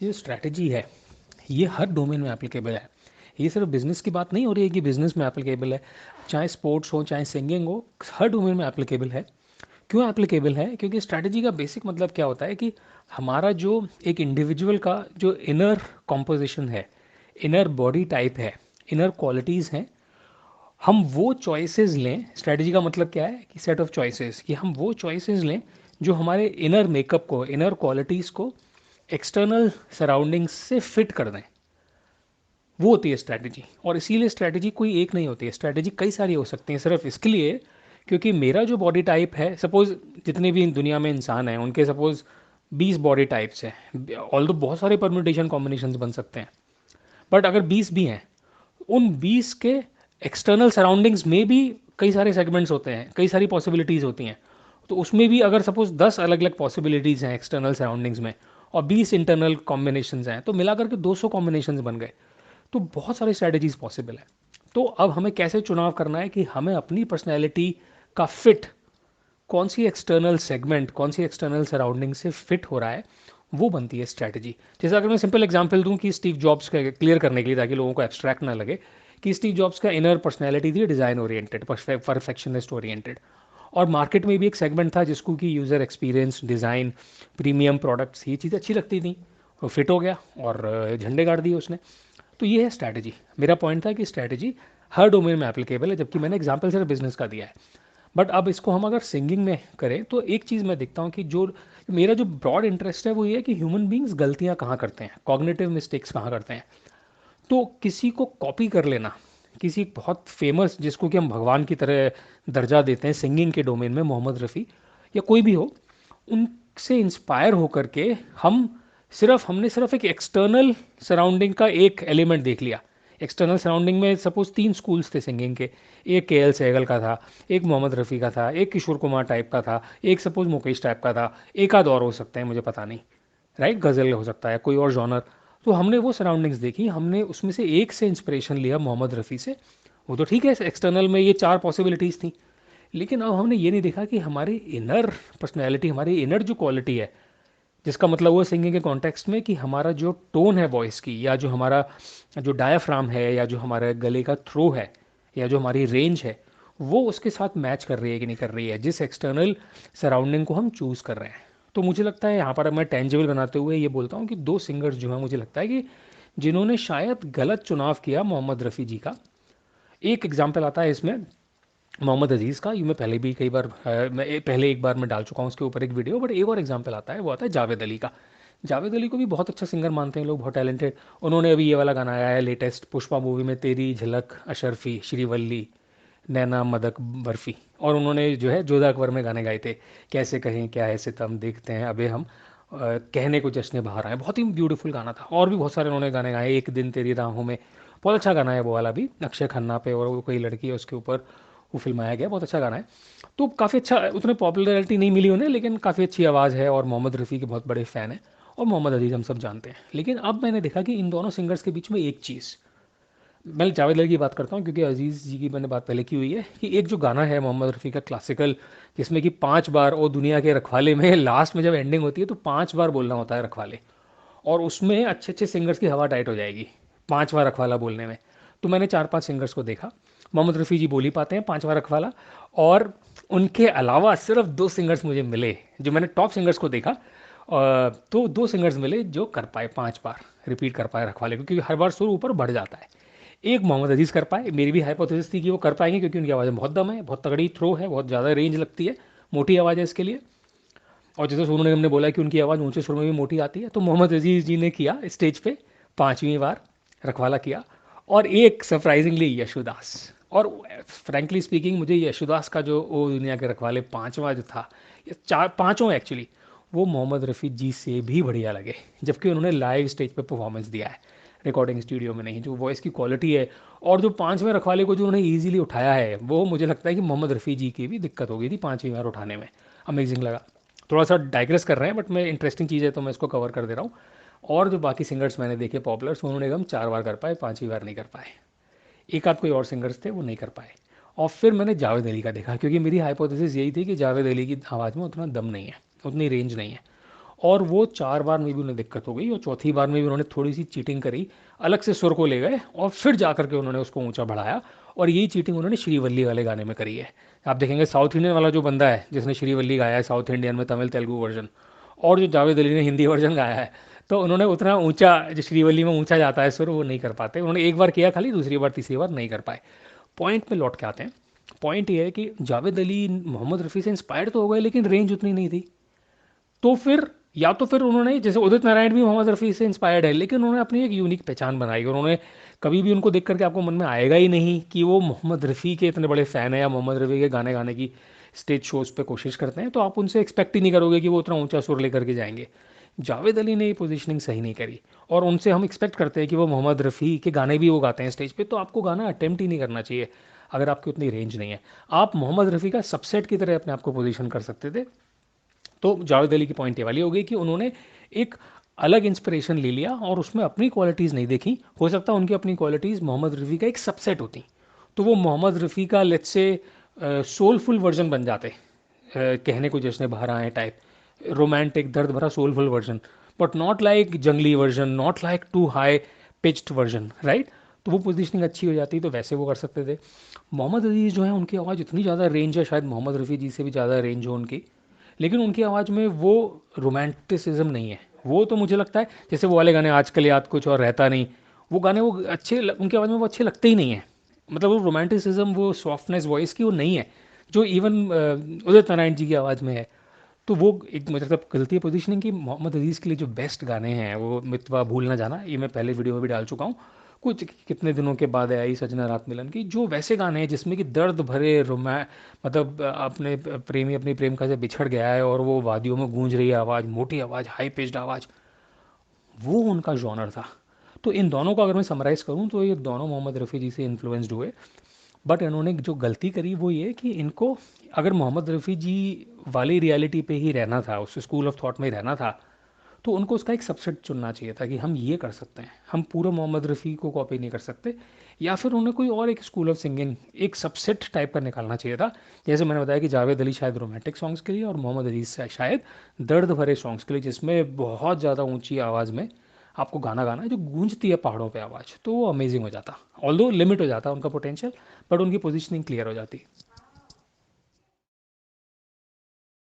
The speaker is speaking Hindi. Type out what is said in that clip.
ये स्ट्रैटेजी है, ये हर डोमेन में एप्लीकेबल है। ये सिर्फ बिजनेस की बात नहीं हो रही है कि बिजनेस में एप्लीकेबल है, चाहे स्पोर्ट्स हो चाहे सिंगिंग हो, हर डोमेन में एप्लीकेबल है। क्यों एप्लीकेबल है? क्योंकि स्ट्रैटेजी का बेसिक मतलब क्या होता है कि हमारा जो एक इंडिविजुअल का जो इनर कॉम्पोजिशन है, इनर बॉडी टाइप है, इनर क्वालिटीज़ हैं, हम वो चॉइसेस लें। स्ट्रैटेजी का मतलब क्या है कि सेट ऑफ चॉइसेस, कि हम वो चॉइसेस लें जो हमारे इनर मेकअप को, इनर क्वालिटीज़ को एक्सटर्नल सराउंडिंग्स से फिट कर दें। वो होती है स्ट्रैटेजी। और इसीलिए स्ट्रैटेजी कोई एक नहीं होती है, स्ट्रैटेजी कई सारी हो सकती हैं, सिर्फ इसके लिए क्योंकि मेरा जो बॉडी टाइप है, सपोज जितने भी दुनिया में इंसान हैं उनके सपोज 20 बॉडी टाइप्स हैं, ऑल तो बहुत सारे परम्यूटेशन कॉम्बिनेशन बन सकते हैं, बट अगर 20 भी हैं, उन 20 के एक्सटर्नल सराउंडिंग्स में भी कई सारे सेगमेंट्स होते हैं, कई सारी पॉसिबिलिटीज़ होती हैं। तो उसमें भी अगर सपोज 10 अलग अलग पॉसिबिलिटीज़ हैं एक्सटर्नल सराउंडिंग्स में और 20 इंटरनल कॉम्बिनेशंस हैं, तो मिलाकर के 200 कॉम्बिनेशंस बन गए। तो बहुत सारी स्ट्रैटेजीज पॉसिबल है। तो अब हमें कैसे चुनाव करना है कि हमें अपनी पर्सनैलिटी का फिट कौन सी एक्सटर्नल सेगमेंट, कौन सी एक्सटर्नल सराउंडिंग से फिट हो रहा है, वो बनती है स्ट्रैटेजी। जैसे अगर मैं सिंपल एग्जांपल दूं कि स्टीव जॉब्स का, क्लियर करने के लिए ताकि लोगों को एब्स्ट्रैक्ट ना लगे, कि स्टीव जॉब्स का इनर पर्सनैलिटी थी डिज़ाइन ओरिएंटेड, परफेक्शनिस्ट ओरिएंटेड। और मार्केट में भी एक सेगमेंट था जिसको कि user experience, design, premium products, ये चीज़ अच्छी लगती थी, वो फिट हो गया और झंडे गाड़ दिए उसने। तो ये है स्ट्रैटेजी। मेरा पॉइंट था कि स्ट्रैटेजी हर डोमेन में एप्लीकेबल है, जबकि मैंने एग्जांपल सिर्फ बिजनेस का दिया है। बट अब इसको हम अगर सिंगिंग में करें तो एक चीज़ मैं देखता हूँ कि जो मेरा जो ब्रॉड इंटरेस्ट है वो ये है कि ह्यूमन बींग्स गलतियाँ कहाँ करते हैं, कॉग्निटिव मिस्टेक्स कहाँ करते हैं। तो किसी को कॉपी कर लेना, किसी बहुत फेमस जिसको कि हम भगवान की तरह दर्जा देते हैं सिंगिंग के डोमेन में, मोहम्मद रफ़ी या कोई भी हो, उनसे इंस्पायर होकर के हमने सिर्फ एक एक्सटर्नल सराउंडिंग का एक एलिमेंट देख लिया। एक्सटर्नल सराउंडिंग में सपोज 3 स्कूल्स थे सिंगिंग के, एक के एल सहगल का था, एक मोहम्मद रफ़ी का था, एक किशोर कुमार टाइप का था, एक सपोज मुकेश टाइप का था, एक आध और हो सकते हैं, मुझे पता नहीं, राइट, गज़ल हो सकता है, कोई और जॉनर। तो हमने वो सराउंडिंग्स देखी, हमने उसमें से एक से इंस्पिरेशन लिया, मोहम्मद रफ़ी से। वो तो ठीक है, एक्सटर्नल में ये 4 पॉसिबिलिटीज़ थी, लेकिन अब हमने ये नहीं देखा कि हमारी इनर पर्सनैलिटी, हमारी इनर जो क्वालिटी है, जिसका मतलब वो सिंगिंग के कॉन्टेक्स्ट में कि हमारा जो टोन है वॉइस की, या जो हमारा जो डायाफ्राम है, या जो हमारे गले का थ्रो है, या जो हमारी रेंज है, वो उसके साथ मैच कर रही है कि नहीं कर रही है, जिस एक्सटर्नल सराउंडिंग को हम चूज़ कर रहे हैं। तो मुझे लगता है यहाँ पर मैं टेंजिबल बनाते हुए ये बोलता हूँ कि 2 सिंगर्स जो हैं, मुझे लगता है कि जिन्होंने शायद गलत चुनाव किया मोहम्मद रफ़ी जी का। एक एग्जाम्पल आता है इसमें मोहम्मद अजीज़ का, ये मैं पहले भी कई बार पहले एक बार मैं डाल चुका हूँ उसके ऊपर एक वीडियो, बट एक और एग्जाम्पल आता है, वो आता है जावेद अली का। जावेद अली को भी बहुत अच्छा सिंगर मानते हैं लोग, बहुत टैलेंटेड। उन्होंने अभी ये वाला गाना आया है लेटेस्ट पुष्पा मूवी में, तेरी झलक अशरफी श्रीवल्ली नैना मदक बर्फी, और उन्होंने जो है जोधा अकबर में गाने गाए थे, कैसे कहें क्या है सितम देखते हैं अबे हम, कहने को जश्न बहार आए, बहुत ही ब्यूटीफुल गाना था। और भी बहुत सारे उन्होंने गाने गाए, एक दिन तेरी राहों में, बहुत अच्छा गाना है वो वाला भी, अक्षय खन्ना पे, और वो कोई लड़की है उसके ऊपर वो फिल्माया गया, बहुत अच्छा गाना है। तो काफ़ी अच्छा, उतने पॉपुलैरिटी नहीं मिली उन्हें, लेकिन काफ़ी अच्छी आवाज़ है, और मोहम्मद रफ़ी के बहुत बड़े फ़ैन हैं, और मोहम्मद अजीज़ हम सब जानते हैं। लेकिन अब मैंने देखा कि इन दोनों सिंगर्स के बीच में एक चीज़, मैं जावेद अली की बात करता हूँ क्योंकि अजीज़ जी की मैंने बात पहले की हुई है, कि एक जो गाना है मोहम्मद रफ़ी का क्लासिकल, जिसमें कि 5 बार ओ दुनिया के रखवाले में लास्ट में जब एंडिंग होती है तो 5 बार बोलना होता है रखवाले, और उसमें अच्छे अच्छे सिंगर्स की हवा टाइट हो जाएगी 5 बार रखवाला बोलने में। तो मैंने 4-5 सिंगर्स को देखा, मोहम्मद रफ़ी जी बोल ही पाते हैं 5 बार रखवाला, और उनके अलावा सिर्फ 2 सिंगर्स मुझे मिले जो मैंने टॉप सिंगर्स को देखा, तो 2 सिंगर्स मिले जो कर पाए 5 बार रिपीट कर पाए रखवाले को, क्योंकि हर बार सुर ऊपर बढ़ जाता है। एक मोहम्मद अजीज़ कर पाए, मेरी भी हाइपोथेसिस थी कि वो कर पाएंगे क्योंकि उनकी आवाज़ में बहुत दम है, बहुत तगड़ी थ्रो है, बहुत ज़्यादा रेंज लगती है, मोटी आवाज़ है इसके लिए। और जैसे सोनू निगम ने बोला कि उनकी आवाज़ ऊंचे सुर में भी मोटी आती है, तो मोहम्मद अजीज़ जी ने किया स्टेज पे 5वीं बार रखवाला किया। और एक सरप्राइजिंगली यशुदास, और फ्रैंकली स्पीकिंग मुझे यशुदास का जो ओ दुनिया के रखवाले 5वां जो था, ये चार पाँचों एक्चुअली, वो मोहम्मद रफ़ी जी से भी बढ़िया लगे, जबकि उन्होंने लाइव स्टेज पे परफॉर्मेंस दिया है, रिकॉर्डिंग स्टूडियो में नहीं। जो वॉइस की क्वालिटी है, और जो 5वें रखवाले को जो उन्होंने ईजिली उठाया है, वो मुझे लगता है कि मोहम्मद रफ़ी जी की भी दिक्कत हो गई थी 5वीं बार उठाने में। अमेजिंग लगा। थोड़ा सा डाइग्रेस कर रहे हैं, बट मैं इंटरेस्टिंग चीज़ है तो मैं इसको कवर कर दे रहा हूँ। और जो बाकी सिंगर्स मैंने देखे पॉपुलर, सोनू निगम 4 बार कर पाए, 5वीं बार नहीं कर पाए। एक आध कोई और सिंगर्स थे वो नहीं कर पाए। और फिर मैंने जावेद अली का देखा, क्योंकि मेरी हाइपोथेसिस यही थी कि जावेद अली की आवाज़ में उतना दम नहीं है, उतनी रेंज नहीं है। और वो 4 बार में भी उन्हें दिक्कत हो गई और चौथी बार में भी उन्होंने थोड़ी सी चीटिंग करी, अलग से सुर को ले गए और फिर जा करके उन्होंने उसको ऊंचा बढ़ाया। और यही चीटिंग उन्होंने श्रीवल्ली वाले गाने में करी है। आप देखेंगे साउथ इंडियन वाला जो बंदा है जिसने श्रीवल्ली गाया है साउथ इंडियन में, तमिल तेलुगु वर्जन, और जो जावेद अली ने हिंदी वर्जन गाया है, तो उन्होंने उतना ऊंचा जो श्रीवल्ली में ऊंचा जाता है सुर वो नहीं कर पाते। उन्होंने एक बार किया खाली, दूसरी बार तीसरी बार नहीं कर पाए। पॉइंट पे लौट के आते हैं। पॉइंट ये है कि जावेद अली मोहम्मद रफ़ी से इंस्पायर्ड तो हो गए लेकिन रेंज उतनी नहीं थी। तो फिर या तो फिर उन्होंने, जैसे उदित नारायण भी मोहम्मद रफ़ी से इंस्पायर्ड है लेकिन उन्होंने अपनी एक यूनिक पहचान बनाई। उन्होंने कभी भी उनको देख करके आपको मन में आएगा ही नहीं कि वो मोहम्मद रफ़ी के इतने बड़े फ़ैन है या मोहम्मद रफ़ी के गाने गाने की स्टेज शोज़ पे कोशिश करते हैं। तो आप उनसे एक्सपेक्ट ही नहीं करोगे कि वो उतना ऊंचा सुर लेकर के जाएंगे। जावेद अली ने ये पोजीशनिंग सही नहीं करी और उनसे हम एक्सपेक्ट करते हैं कि वो मोहम्मद रफ़ी के गाने भी वो गाते हैं स्टेज पे, तो आपको गाना अटेम्प्ट ही नहीं करना चाहिए अगर आपकी उतनी रेंज नहीं है। आप मोहम्मद रफ़ी का सबसेट की तरह अपने आप को पोजीशन कर सकते थे। तो जावेद अली की पॉइंट ये वाली हो गई कि उन्होंने एक अलग इंस्पिरेशन ले लिया और उसमें अपनी क्वालिटीज़ नहीं देखी। हो सकता है उनकी अपनी क्वालिटीज़ मोहम्मद रफ़ी का एक सबसेट होती, तो वो मोहम्मद रफ़ी का लेट्स से सोलफुल वर्जन बन जाते, कहने को जश्न बाहर आए टाइप, रोमांटिक दर्द भरा soulful version, but not like जंगली version, not like too high pitched version, right. तो वो पोजीशनिंग अच्छी हो जाती, तो वैसे वो कर सकते थे। मोहम्मद अजीज़ जो है उनकी आवाज़ इतनी ज़्यादा रेंज है, शायद मोहम्मद रफ़ी जी से भी ज़्यादा रेंज हो उनकी, लेकिन उनकी आवाज़ में वो रोमांटिसिज्म नहीं है। वो तो मुझे लगता है जैसे वो वाले गाने आजकल याद कुछ और रहता नहीं, वो गाने वो उनकी आवाज़ में वो अच्छे लगते ही नहीं है। मतलब वो रोमांटिसिज्म, वो सॉफ्टनेस वॉइस की वो नहीं है जो इवन उदित नारायण जी की आवाज़ में है। तो वो एक मुझे मतलब गलती है पोजीशनिंग की। मोहम्मद अजीज़ के लिए जो बेस्ट गाने हैं वो मितवा भूल ना जाना, ये मैं पहले वीडियो में भी डाल चुका हूँ। कुछ कितने दिनों के बाद आई सजना रात मिलन की, जो वैसे गाने हैं जिसमें कि दर्द भरे मतलब अपने प्रेमी अपनी प्रेमिका से बिछड़ गया है और वो वादियों में गूंज रही है आवाज़, मोटी आवाज़, हाई पिच्ड आवाज़, वो उनका जॉनर था। तो इन दोनों को अगर मैं समराइज़ करूँ तो ये दोनों मोहम्मद रफ़ी जी से इन्फ्लुएंस्ड हुए। बट इन्होंने जो गलती करी वो ये कि इनको अगर मोहम्मद रफ़ी जी वाली रियलिटी पे ही रहना था, उस स्कूल ऑफ थॉट में ही रहना था, तो उनको उसका एक सबसेट चुनना चाहिए था कि हम ये कर सकते हैं, हम पूरा मोहम्मद रफ़ी को कॉपी नहीं कर सकते। या फिर उन्हें कोई और एक स्कूल ऑफ सिंगिंग, एक सबसेट टाइप का निकालना चाहिए था। जैसे मैंने बताया कि जावेद अली शायद रोमांटिक सॉन्ग्स के लिए और मोहम्मद अजीज़ शायद दर्द भरे सॉन्ग्स के लिए, जिसमें बहुत ज़्यादा ऊंची आवाज़ में आपको गाना गाना है जो गूंजती है पहाड़ों पे आवाज़, तो वो अमेजिंग हो जाता। ऑल्दो लिमिट हो जाता उनका पोटेंशियल, बट उनकी पोजीशनिंग क्लियर हो जाती।